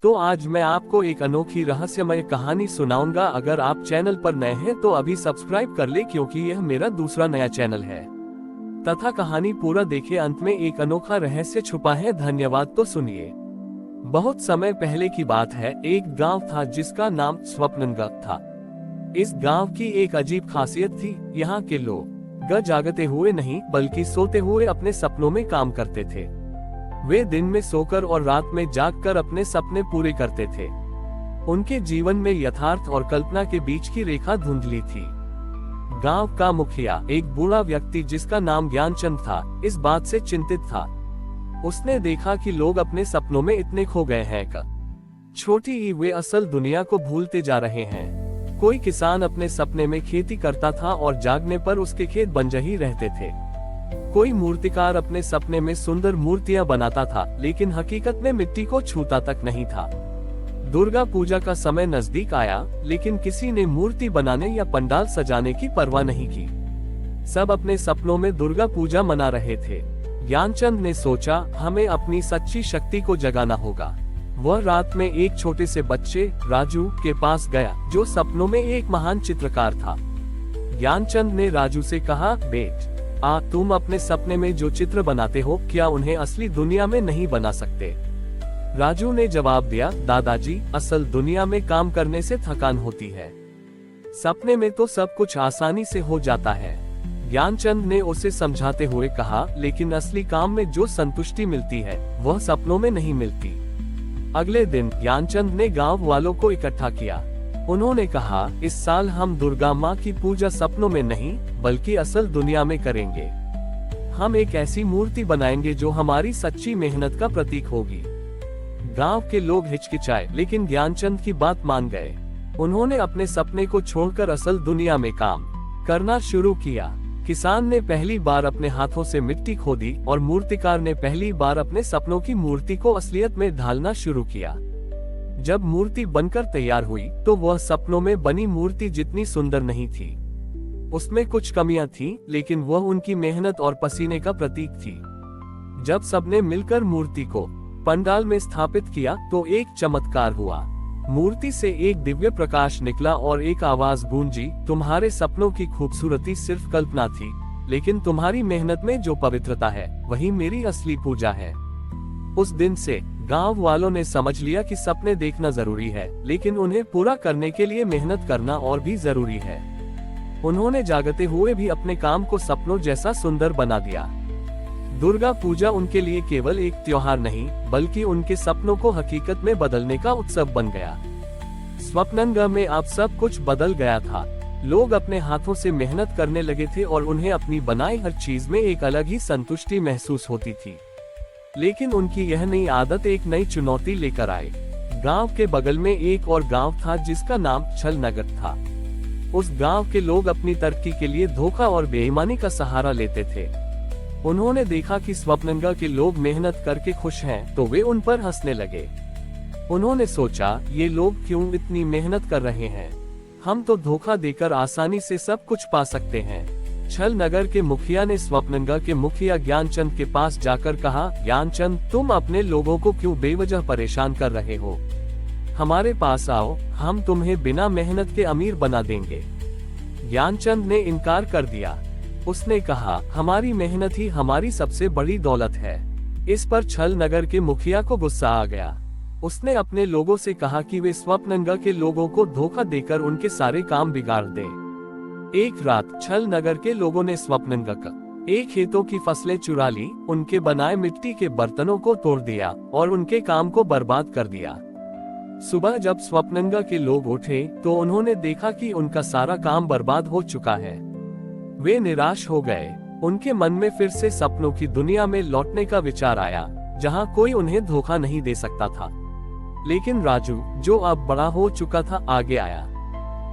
तो आज मैं आपको एक अनोखी रहस्यमय कहानी सुनाऊंगा। अगर आप चैनल पर नए हैं तो अभी सब्सक्राइब कर ले, क्योंकि यह मेरा दूसरा नया चैनल है। तथा कहानी पूरा देखे, अंत में एक अनोखा रहस्य छुपा है। धन्यवाद। तो सुनिए। बहुत समय पहले की बात है। एक गांव था जिसका नाम स्वप्ननगर था। इस गांव की एक अजीब खासियत थी। यहाँ के लोग जागते हुए नहीं बल्कि सोते हुए अपने सपनों में काम करते थे। वे दिन में सोकर और रात में जागकर अपने सपने पूरे करते थे। उनके जीवन में यथार्थ और कल्पना के बीच की रेखा धुंधली थी। गांव का मुखिया, एक बूढ़ा व्यक्ति जिसका नाम ज्ञानचंद था, इस बात से चिंतित था। उसने देखा कि लोग अपने सपनों में इतने खो गए हैं कि छोटी ही वे असल दुनिया को भूलते जा रहे हैं। कोई किसान अपने सपने में खेती करता था और जागने पर उसके खेत बंजर ही रहते थे। कोई मूर्तिकार अपने सपने में सुंदर मूर्तियां बनाता था, लेकिन हकीकत में मिट्टी को छूता तक नहीं था। दुर्गा पूजा का समय नजदीक आया, लेकिन किसी ने मूर्ति बनाने या पंडाल सजाने की परवाह नहीं की। सब अपने सपनों में दुर्गा पूजा मना रहे थे। ज्ञानचंद ने सोचा, हमें अपनी सच्ची शक्ति को जगाना होगा। वह रात में एक छोटे से बच्चे राजू के पास गया, जो सपनों में एक महान चित्रकार था। ज्ञानचंद ने राजू से कहा, बेट, तुम अपने सपने में जो चित्र बनाते हो, क्या उन्हें असली दुनिया में नहीं बना सकते? राजू ने जवाब दिया, दादाजी, असल दुनिया में काम करने से थकान होती है। सपने में तो सब कुछ आसानी से हो जाता है। ज्ञानचंद ने उसे समझाते हुए कहा, लेकिन असली काम में जो संतुष्टि मिलती है वह सपनों में नहीं मिलती। अगले दिन ज्ञानचंद ने गांव वालों को इकट्ठा किया। उन्होंने कहा, इस साल हम दुर्गा माँ की पूजा सपनों में नहीं बल्कि असल दुनिया में करेंगे। हम एक ऐसी मूर्ति बनाएंगे जो हमारी सच्ची मेहनत का प्रतीक होगी। गांव के लोग हिचकिचाए, लेकिन ज्ञानचंद की बात मान गए। उन्होंने अपने सपने को छोड़कर असल दुनिया में काम करना शुरू किया। किसान ने पहली बार अपने हाथों से मिट्टी खोदी और मूर्तिकार ने पहली बार अपने सपनों की मूर्ति को असलियत में ढालना शुरू किया। जब मूर्ति बनकर तैयार हुई तो वह सपनों में बनी मूर्ति जितनी सुंदर नहीं थी। उसमें कुछ कमियां थीं, लेकिन वह उनकी मेहनत और पसीने का प्रतीक थी। जब सबने मिलकर मूर्ति को पंडाल में स्थापित किया तो एक चमत्कार हुआ। मूर्ति से एक दिव्य प्रकाश निकला और एक आवाज गूंजी, तुम्हारे सपनों की खूबसूरती सिर्फ कल्पना थी, लेकिन तुम्हारी मेहनत में जो पवित्रता है वही मेरी असली पूजा है। उस दिन से गांव वालों ने समझ लिया कि सपने देखना जरूरी है, लेकिन उन्हें पूरा करने के लिए मेहनत करना और भी जरूरी है। उन्होंने जागते हुए भी अपने काम को सपनों जैसा सुंदर बना दिया। दुर्गा पूजा उनके लिए केवल एक त्योहार नहीं बल्कि उनके सपनों को हकीकत में बदलने का उत्सव बन गया। स्वप्ननगर में अब सब कुछ बदल गया था। लोग अपने हाथों से मेहनत करने लगे थे और उन्हें अपनी बनाई हर चीज में एक अलग ही संतुष्टि महसूस होती थी। लेकिन उनकी यह नई आदत एक नई चुनौती लेकर आई। गांव के बगल में एक और गांव था जिसका नाम छलनगर था। उस गांव के लोग अपनी तरक्की के लिए धोखा और बेईमानी का सहारा लेते थे। उन्होंने देखा कि स्वप्ननगर के लोग मेहनत करके खुश हैं, तो वे उन पर हंसने लगे। उन्होंने सोचा, ये लोग क्यों इतनी मेहनत कर रहे हैं? हम तो धोखा देकर आसानी से सब कुछ पा सकते हैं। छलनगर के मुखिया ने स्वप्ननगर के मुखिया ज्ञानचंद के पास जाकर कहा, ज्ञानचंद, तुम अपने लोगों को क्यों बेवजह परेशान कर रहे हो? हमारे पास आओ, हम तुम्हें बिना मेहनत के अमीर बना देंगे। ज्ञानचंद ने इनकार कर दिया। उसने कहा, हमारी मेहनत ही हमारी सबसे बड़ी दौलत है। इस पर छलनगर के मुखिया को गुस्सा आ गया। उसने अपने लोगों से कहा कि वे स्वप्ननगर के लोगों को धोखा देकर उनके सारे काम बिगाड़ दें। एक रात छलनगर के लोगों ने स्वप्ननगर का एक खेतों की फसलें चुरा ली, उनके बनाए मिट्टी के बर्तनों को तोड़ दिया और उनके काम को बर्बाद कर दिया। सुबह जब स्वप्ननगर के लोग उठे तो उन्होंने देखा कि उनका सारा काम बर्बाद हो चुका है। वे निराश हो गए। उनके मन में फिर से सपनों की दुनिया में लौटने का विचार आया, जहां कोई उन्हें धोखा नहीं दे सकता था। लेकिन राजू, जो अब बड़ा हो चुका था, आगे आया।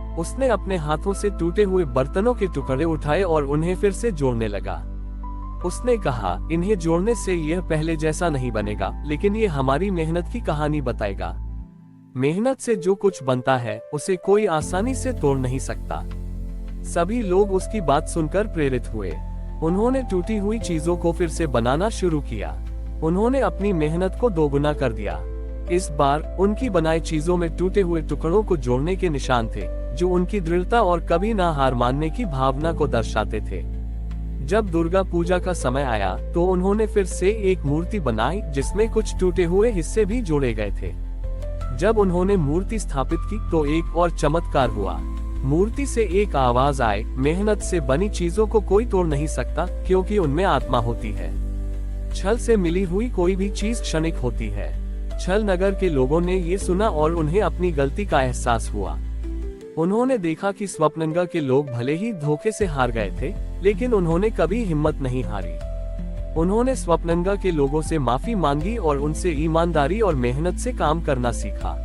उसने अपने हाथों से टूटे हुए बर्तनों के टुकड़े उठाए और उन्हें फिर से जोड़ने लगा। उसने कहा, इन्हें जोड़ने से यह पहले जैसा नहीं बनेगा, लेकिन ये हमारी मेहनत की कहानी बताएगा। मेहनत से जो कुछ बनता है उसे कोई आसानी से तोड़ नहीं सकता। सभी लोग उसकी बात सुनकर प्रेरित हुए। उन्होंने टूटी हुई चीजों को फिर से बनाना शुरू किया। उन्होंने अपनी मेहनत को दोगुना कर दिया। इस बार उनकी बनाई चीजों में टूटे हुए टुकड़ों को जोड़ने के निशान थे, जो उनकी दृढ़ता और कभी ना हार मानने की भावना को दर्शाते थे। जब दुर्गा पूजा का समय आया तो उन्होंने फिर से एक मूर्ति बनाई जिसमें कुछ टूटे हुए हिस्से भी जोड़े गए थे। जब उन्होंने मूर्ति स्थापित की तो एक और चमत्कार हुआ। मूर्ति से एक आवाज आई, मेहनत से बनी चीजों को कोई तोड़ नहीं सकता, क्योंकि उनमें आत्मा होती है। छल से मिली हुई कोई भी चीज क्षणिक होती है। छल नगर के लोगों ने ये सुना और उन्हें अपनी गलती का एहसास हुआ। उन्होंने देखा कि स्वप्नंगा के लोग भले ही धोखे से हार गए थे, लेकिन उन्होंने कभी हिम्मत नहीं हारी। उन्होंने स्वप्नंगा के लोगों से माफी मांगी और उनसे ईमानदारी और मेहनत से काम करना सीखा।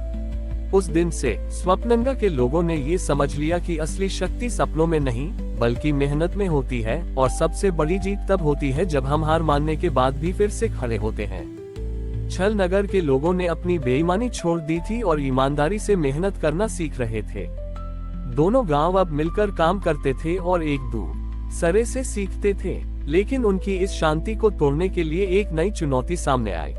उस दिन से स्वप्नंगा के लोगों ने ये समझ लिया कि असली शक्ति सपनों में नहीं बल्कि मेहनत में होती है, और सबसे बड़ी जीत तब होती है जब हम हार मानने के बाद भी फिर से खड़े होते हैं। छल नगर के लोगों ने अपनी बेईमानी छोड़ दी थी और ईमानदारी से मेहनत करना सीख रहे थे। दोनों गांव अब मिलकर काम करते थे और एक दूसरे से सीखते थे, लेकिन उनकी इस शांति को तोड़ने के लिए एक नई चुनौती सामने आई।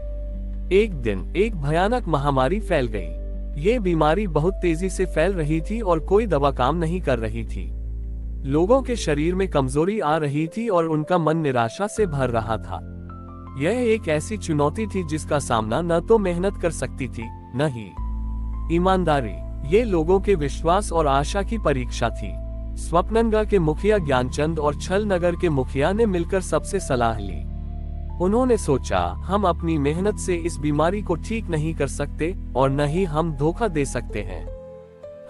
एक दिन एक भयानक महामारी फैल गई। ये बीमारी बहुत तेजी से फैल रही थी और कोई दवा काम नहीं कर रही थी। लोगों के शरीर में कमजोरी आ रही थी और उनका मन निराशा से भर रहा था। यह एक ऐसी चुनौती थी जिसका सामना न तो मेहनत कर सकती थी, न ही ईमानदारी। ये लोगों के विश्वास और आशा की परीक्षा थी। स्वप्नंगा के मुखिया ज्ञानचंद और छल नगर के मुखिया ने मिलकर सबसे सलाह ली। उन्होंने सोचा, हम अपनी मेहनत से इस बीमारी को ठीक नहीं कर सकते और न ही हम धोखा दे सकते हैं।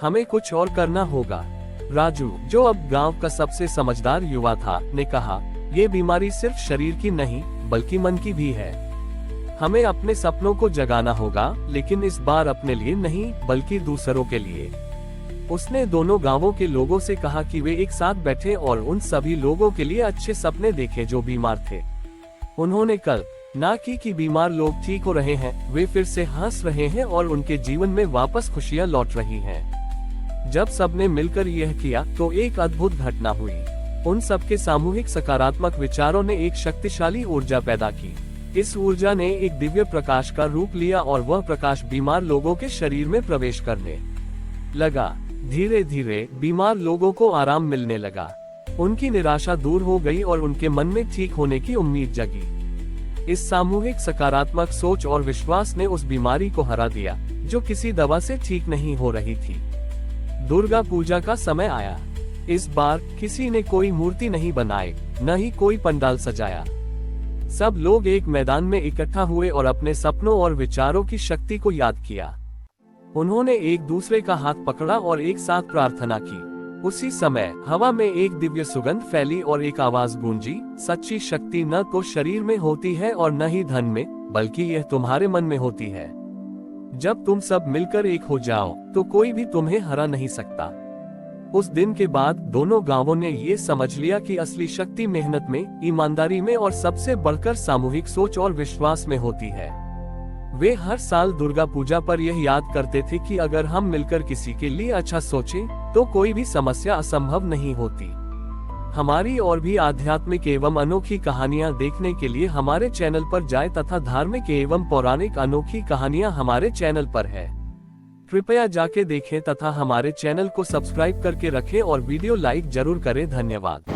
हमें कुछ और करना होगा। राजू, जो अब गांव का सबसे समझदार युवा था, ने कहा, ये बीमारी सिर्फ शरीर की नहीं बल्कि मन की भी है। हमें अपने सपनों को जगाना होगा, लेकिन इस बार अपने लिए नहीं बल्कि दूसरों के लिए। उसने दोनों गांवों के लोगों से कहा कि वे एक साथ बैठे और उन सभी लोगों के लिए अच्छे सपने देखें जो बीमार थे। उन्होंने कल्पना की कि बीमार लोग ठीक हो रहे हैं, वे फिर से हंस रहे हैं और उनके जीवन में वापस खुशियां लौट रही हैं। जब सबने मिलकर यह किया तो एक अद्भुत घटना हुई। उन सबके सामूहिक सकारात्मक विचारों ने एक शक्तिशाली ऊर्जा पैदा की। इस ऊर्जा ने एक दिव्य प्रकाश का रूप लिया और वह प्रकाश बीमार लोगों के शरीर में प्रवेश करने लगा। धीरे धीरे बीमार लोगों को आराम मिलने लगा। उनकी निराशा दूर हो गई और उनके मन में ठीक होने की उम्मीद जगी। इस सामूहिक सकारात्मक सोच और विश्वास ने उस बीमारी को हरा दिया जो किसी दवा से ठीक नहीं हो रही थी। दुर्गा पूजा का समय आया। इस बार किसी ने कोई मूर्ति नहीं बनाई, न ही कोई पंडाल सजाया। सब लोग एक मैदान में इकट्ठा हुए और अपने सपनों और विचारों की शक्ति को याद किया। उन्होंने एक दूसरे का हाथ पकड़ा और एक साथ प्रार्थना की। उसी समय हवा में एक दिव्य सुगंध फैली और एक आवाज गूंजी, सच्ची शक्ति न तो शरीर में होती है और न ही धन में, बल्कि यह तुम्हारे मन में होती है। जब तुम सब मिलकर एक हो जाओ तो कोई भी तुम्हें हरा नहीं सकता। उस दिन के बाद दोनों गांवों ने ये समझ लिया कि असली शक्ति मेहनत में, ईमानदारी में और सबसे बढ़कर सामूहिक सोच और विश्वास में होती है। वे हर साल दुर्गा पूजा पर यह याद करते थे कि अगर हम मिलकर किसी के लिए अच्छा सोचें, तो कोई भी समस्या असंभव नहीं होती। हमारी और भी आध्यात्मिक एवं अनोखी कहानियां देखने के लिए हमारे चैनल पर जाएं तथा धार्मिक एवं पौराणिक अनोखी कहानियां हमारे चैनल पर है। कृपया जाके देखें तथा हमारे चैनल को सब्सक्राइब करके रखें और वीडियो लाइक जरूर करें। धन्यवाद।